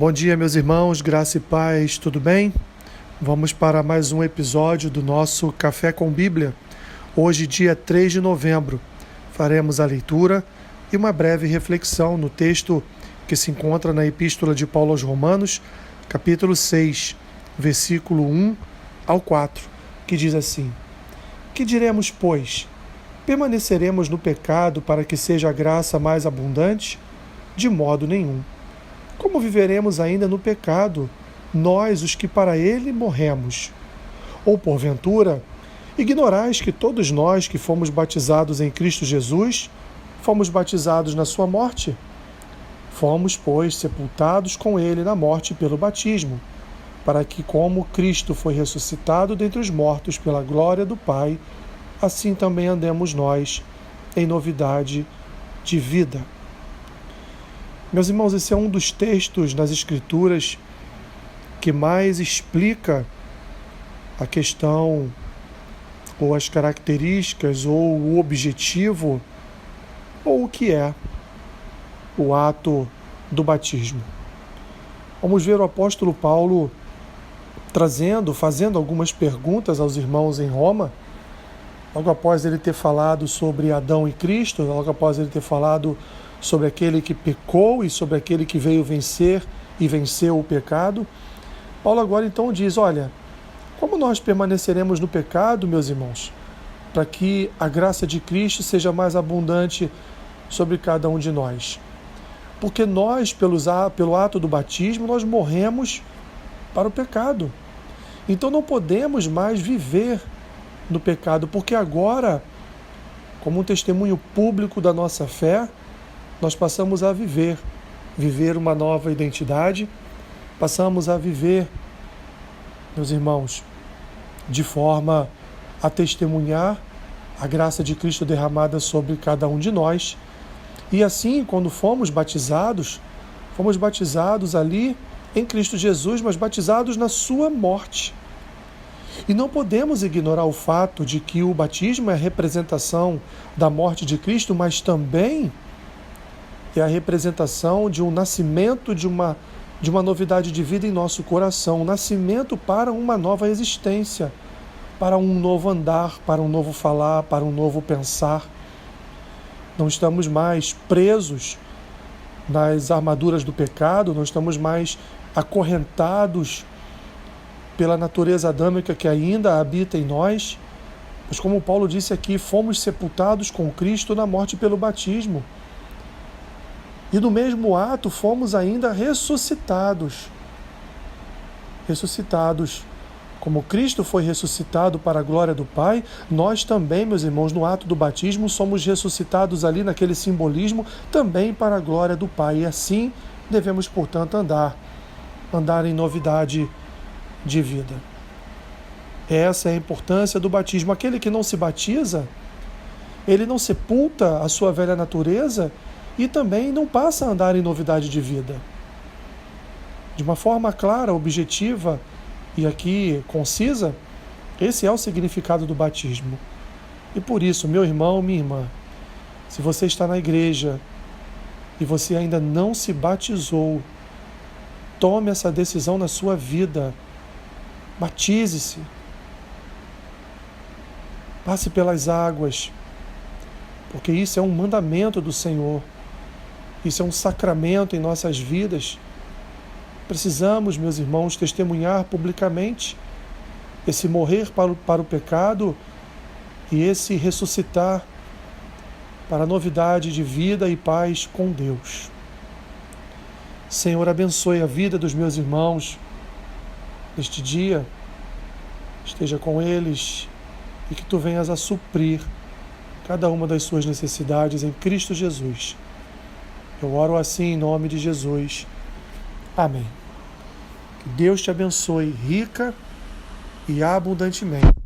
Bom dia, meus irmãos, graça e paz, tudo bem? Vamos para mais um episódio do nosso Café com Bíblia. Hoje, dia 3 de novembro, faremos a leitura e uma breve reflexão no texto que se encontra na Epístola de Paulo aos Romanos, capítulo 6, versículo 1 ao 4, que diz assim: Que diremos, pois? Permaneceremos no pecado para que seja a graça mais abundante? De modo nenhum. Como viveremos ainda no pecado, nós, os que para ele morremos? Ou, porventura, ignorais que todos nós que fomos batizados em Cristo Jesus, fomos batizados na sua morte? Fomos, pois, sepultados com ele na morte pelo batismo, para que, como Cristo foi ressuscitado dentre os mortos pela glória do Pai, assim também andemos nós em novidade de vida. Meus irmãos, esse é um dos textos nas Escrituras que mais explica a questão, ou as características, ou o objetivo, ou o que é o ato do batismo. Vamos ver o apóstolo Paulo fazendo algumas perguntas aos irmãos em Roma, logo após ele ter falado sobre Adão e Cristo, logo após ele ter falado sobre aquele que pecou e sobre aquele que veio vencer e venceu o pecado. Paulo agora então diz: olha, como nós permaneceremos no pecado, meus irmãos, para que a graça de Cristo seja mais abundante sobre cada um de nós? Porque nós, pelo ato do batismo, nós morremos para o pecado. Então não podemos mais viver no pecado, porque agora, como um testemunho público da nossa fé, nós passamos a viver uma nova identidade, passamos a viver, meus irmãos, de forma a testemunhar a graça de Cristo derramada sobre cada um de nós. E assim, quando fomos batizados ali em Cristo Jesus, mas batizados na sua morte. E não podemos ignorar o fato de que o batismo é a representação da morte de Cristo, mas também é a representação de um nascimento, de uma novidade de vida em nosso coração, um nascimento para uma nova existência, para um novo andar, para um novo falar, para um novo pensar. Não estamos mais presos nas armaduras do pecado, não estamos mais acorrentados pela natureza adâmica que ainda habita em nós, mas como Paulo disse aqui, fomos sepultados com Cristo na morte pelo batismo. E no mesmo ato fomos ainda ressuscitados. Ressuscitados. Como Cristo foi ressuscitado para a glória do Pai, nós também, meus irmãos, no ato do batismo, somos ressuscitados ali naquele simbolismo também para a glória do Pai. E assim devemos, portanto, andar em novidade de vida. Essa é a importância do batismo. Aquele que não se batiza, ele não sepulta a sua velha natureza e também não passa a andar em novidade de vida. De uma forma clara, objetiva e aqui concisa, esse é o significado do batismo. E por isso, meu irmão, minha irmã, se você está na igreja e você ainda não se batizou, tome essa decisão na sua vida. Batize-se. Passe pelas águas, porque isso é um mandamento do Senhor. Isso é um sacramento em nossas vidas. Precisamos, meus irmãos, testemunhar publicamente esse morrer para o pecado e esse ressuscitar para a novidade de vida e paz com Deus. Senhor, abençoe a vida dos meus irmãos neste dia. Esteja com eles e que Tu venhas a suprir cada uma das suas necessidades em Cristo Jesus. Eu oro assim em nome de Jesus. Amém. Que Deus te abençoe rica e abundantemente.